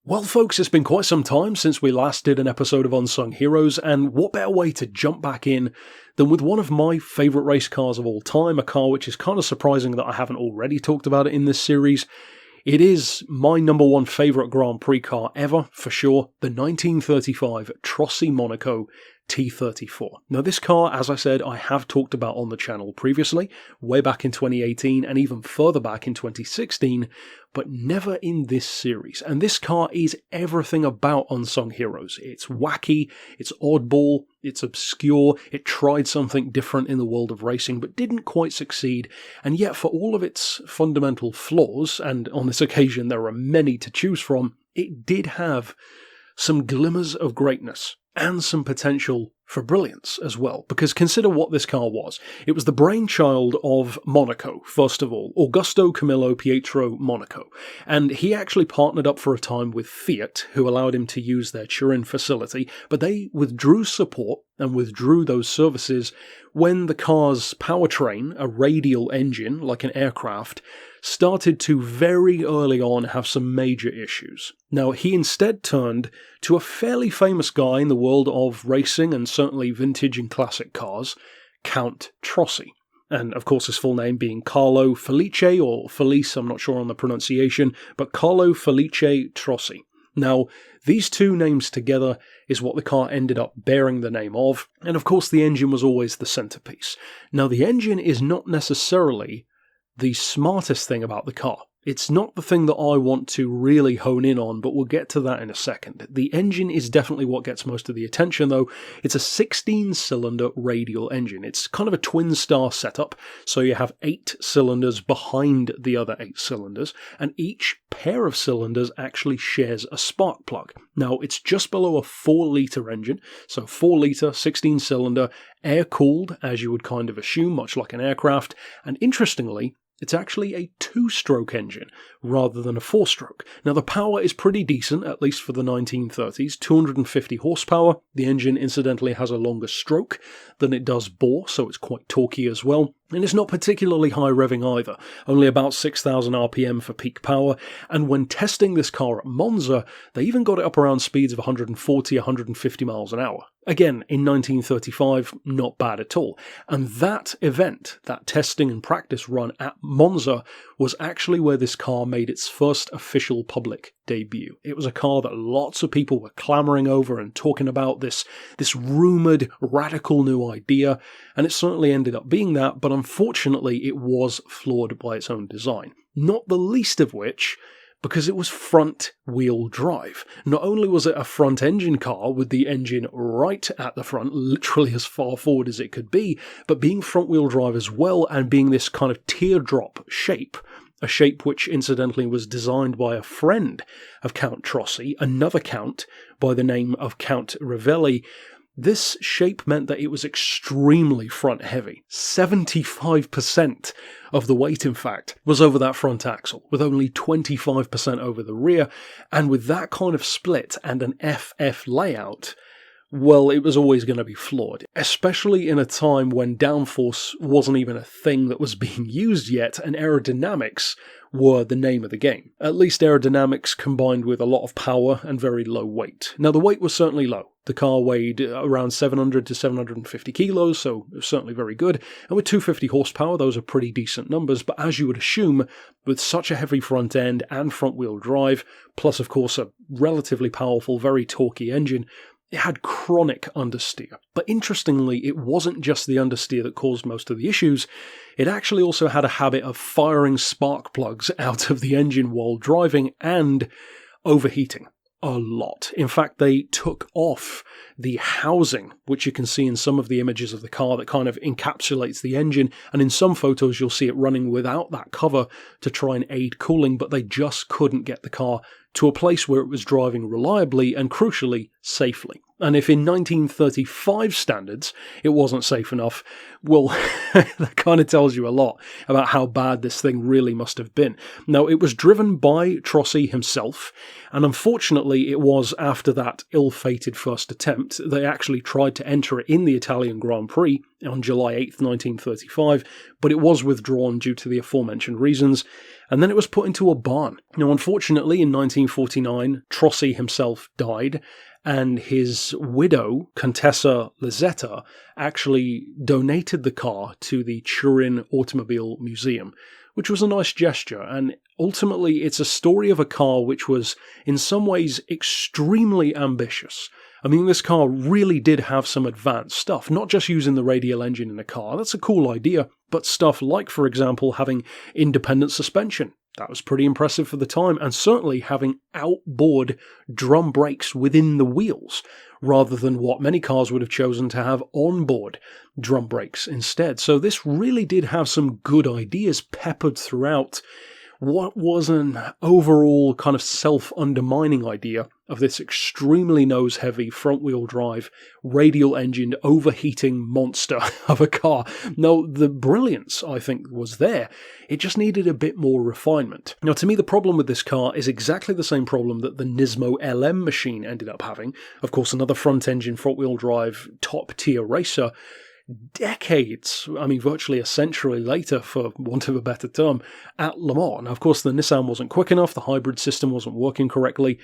Well folks, it's been quite some time since we last did an episode of Unsung Heroes, and what better way to jump back in than with one of my favourite race cars of all time, a car which is kind of surprising that I haven't already talked about it in this series. It is my number one favourite Grand Prix car ever, for sure, the 1935 Trossi Monaco T34. Now this car, as I said, I have talked about on the channel previously, way back in 2018 and even further back in 2016, but never in this series. And this car is everything about Unsung Heroes. It's wacky, it's oddball, it's obscure, it tried something different in the world of racing but didn't quite succeed, and yet for all of its fundamental flaws, and on this occasion there are many to choose from, it did have some glimmers of greatness and some potential for brilliance as well, because consider what this car was. It was the brainchild of Monaco, first of all, Augusto Camillo Pietro Monaco, and he actually partnered up for a time with Fiat, who allowed him to use their Turin facility, but they withdrew support and withdrew those services when the car's powertrain, a radial engine like an aircraft, started to very early on have some major issues. Now, he instead turned to a fairly famous guy in the world of racing and certainly vintage and classic cars, Count Trossi. And of course his full name being Carlo Felice, or Felice, I'm not sure on the pronunciation, but Carlo Felice Trossi. Now, these two names together is what the car ended up bearing the name of, and of course the engine was always the centerpiece. Now, the engine is not necessarily the smartest thing about the car. It's not the thing that I want to really hone in on, but we'll get to that in a second. The engine is definitely what gets most of the attention though. It's a 16-cylinder radial engine. It's kind of a twin-star setup, so you have 8 cylinders behind the other 8 cylinders, and each pair of cylinders actually shares a spark plug. Now, it's just below a 4-litre engine, so 4-litre, 16-cylinder, air-cooled, as you would kind of assume, much like an aircraft, and interestingly, it's actually a 2-stroke engine rather than a 4-stroke. Now the power is pretty decent, at least for the 1930s, 250 horsepower. The engine incidentally has a longer stroke than it does bore, so it's quite torquey as well. And it's not particularly high revving either, only about 6,000 RPM for peak power, and when testing this car at Monza, they even got it up around speeds of 140, 150 miles an hour. Again, in 1935, not bad at all. And that event, that testing and practice run at Monza, was actually where this car made its first official public debut. It was a car that lots of people were clamoring over and talking about, this rumoured radical new idea, and it certainly ended up being that, but unfortunately it was flawed by its own design. Not the least of which because it was front-wheel drive. Not only was it a front-engine car with the engine right at the front, literally as far forward as it could be, but being front-wheel drive as well and being this kind of teardrop shape, a shape which incidentally was designed by a friend of Count Trossi, another count by the name of Count Ravelli. This shape meant that it was extremely front-heavy. 75% of the weight, in fact, was over that front axle, with only 25% over the rear, and with that kind of split and an FF layout, well, it was always going to be flawed, especially in a time when downforce wasn't even a thing that was being used yet, and aerodynamics were the name of the game. At least aerodynamics combined with a lot of power and very low weight. Now, the weight was certainly low. The car weighed around 700 to 750 kilos, so it was certainly very good. And with 250 horsepower, those are pretty decent numbers. But as you would assume, with such a heavy front end and front-wheel drive, plus, of course, a relatively powerful, very torquey engine, it had chronic understeer. But interestingly, it wasn't just the understeer that caused most of the issues. It actually also had a habit of firing spark plugs out of the engine while driving and overheating a lot. In fact, they took off the housing, which you can see in some of the images of the car that kind of encapsulates the engine, and in some photos you'll see it running without that cover to try and aid cooling, but they just couldn't get the car to a place where it was driving reliably and, crucially, safely. And if in 1935 standards it wasn't safe enough, well, that kind of tells you a lot about how bad this thing really must have been. Now, it was driven by Trossi himself, and unfortunately it was after that ill-fated first attempt. They actually tried to enter it in the Italian Grand Prix on July 8th, 1935, but it was withdrawn due to the aforementioned reasons, and then it was put into a barn. Now, unfortunately, in 1949, Trossi himself died, and his widow, Contessa Lizzetta, actually donated the car to the Turin Automobile Museum, which was a nice gesture, and ultimately it's a story of a car which was, in some ways, extremely ambitious. I mean, this car really did have some advanced stuff, not just using the radial engine in a car, that's a cool idea, but stuff like, for example, having independent suspension. That was pretty impressive for the time, and certainly having outboard drum brakes within the wheels, rather than what many cars would have chosen to have onboard drum brakes instead. So this really did have some good ideas peppered throughout what was an overall kind of self-undermining idea of this extremely nose-heavy front-wheel drive, radial-engined, overheating monster of a car. Now, the brilliance, I think, was there. It just needed a bit more refinement. Now, to me, the problem with this car is exactly the same problem that the Nismo LM machine ended up having. Of course, another front-engine, front-wheel drive, top-tier racer, decades, I mean virtually a century later, for want of a better term, at Le Mans. Now, of course, the Nissan wasn't quick enough, the hybrid system wasn't working correctly,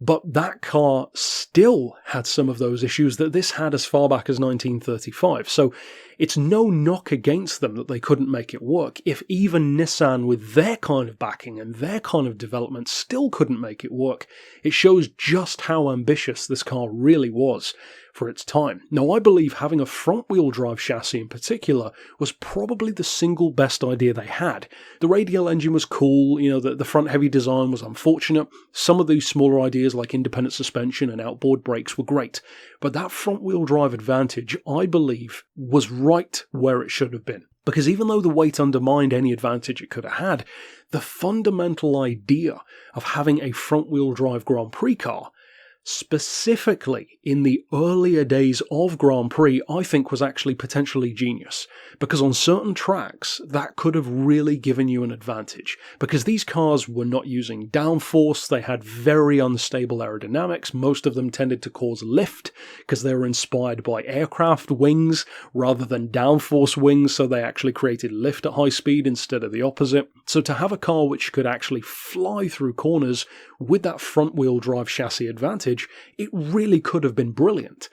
but that car still had some of those issues that this had as far back as 1935. So it's no knock against them that they couldn't make it work. If even Nissan, with their kind of backing and their kind of development, still couldn't make it work, it shows just how ambitious this car really was for its time. Now, I believe having a front-wheel drive chassis in particular was probably the single best idea they had. The radial engine was cool, you know, the front-heavy design was unfortunate. Some of these smaller ideas like independent suspension and outboard brakes were great, but that front-wheel drive advantage, I believe, was right where it should have been. Because even though the weight undermined any advantage it could have had, the fundamental idea of having a front-wheel drive Grand Prix car, specifically in the earlier days of Grand Prix, I think was actually potentially genius. Because on certain tracks, that could have really given you an advantage. Because these cars were not using downforce, they had very unstable aerodynamics, most of them tended to cause lift, because they were inspired by aircraft wings rather than downforce wings, so they actually created lift at high speed instead of the opposite. So to have a car which could actually fly through corners with that front-wheel drive chassis advantage, it really could have been brilliant.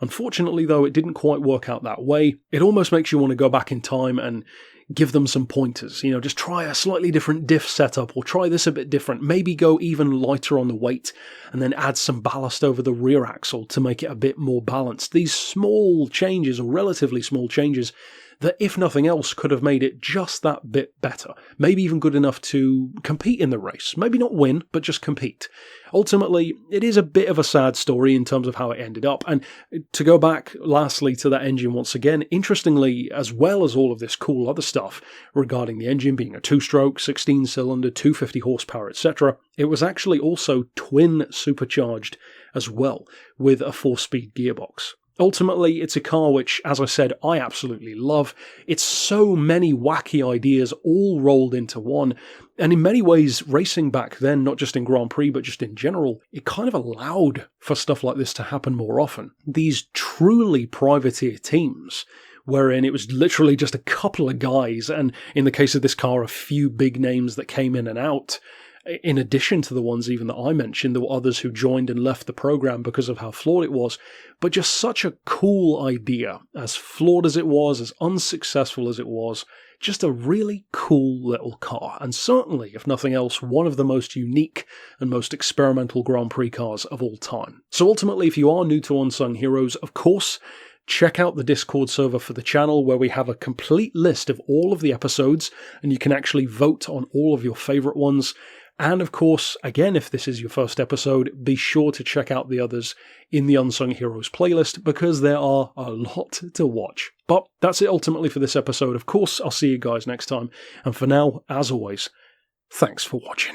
Unfortunately, though, it didn't quite work out that way. It almost makes you want to go back in time and give them some pointers. You know, just try a slightly different diff setup, or try this a bit different. Maybe go even lighter on the weight, and then add some ballast over the rear axle to make it a bit more balanced. These small changes, or relatively small changes, that if nothing else could have made it just that bit better. Maybe even good enough to compete in the race. Maybe not win, but just compete. Ultimately, it is a bit of a sad story in terms of how it ended up. And to go back lastly to that engine once again, interestingly, as well as all of this cool other stuff regarding the engine being a 2-stroke, 16-cylinder, 250 horsepower, etc., it was actually also twin supercharged as well, with a 4-speed gearbox. Ultimately, it's a car which, as I said, I absolutely love. It's so many wacky ideas all rolled into one, and in many ways, racing back then, not just in Grand Prix, but just in general, it kind of allowed for stuff like this to happen more often. These truly privateer teams, wherein it was literally just a couple of guys, and in the case of this car, a few big names that came in and out. In addition to the ones even that I mentioned, there were others who joined and left the program because of how flawed it was, but just such a cool idea, as flawed as it was, as unsuccessful as it was, just a really cool little car, and certainly, if nothing else, one of the most unique and most experimental Grand Prix cars of all time. So ultimately, if you are new to Unsung Heroes, of course, check out the Discord server for the channel, where we have a complete list of all of the episodes, and you can actually vote on all of your favourite ones. And of course, again, if this is your first episode, be sure to check out the others in the Unsung Heroes playlist, because there are a lot to watch. But that's it ultimately for this episode. Of course, I'll see you guys next time. And for now, as always, thanks for watching.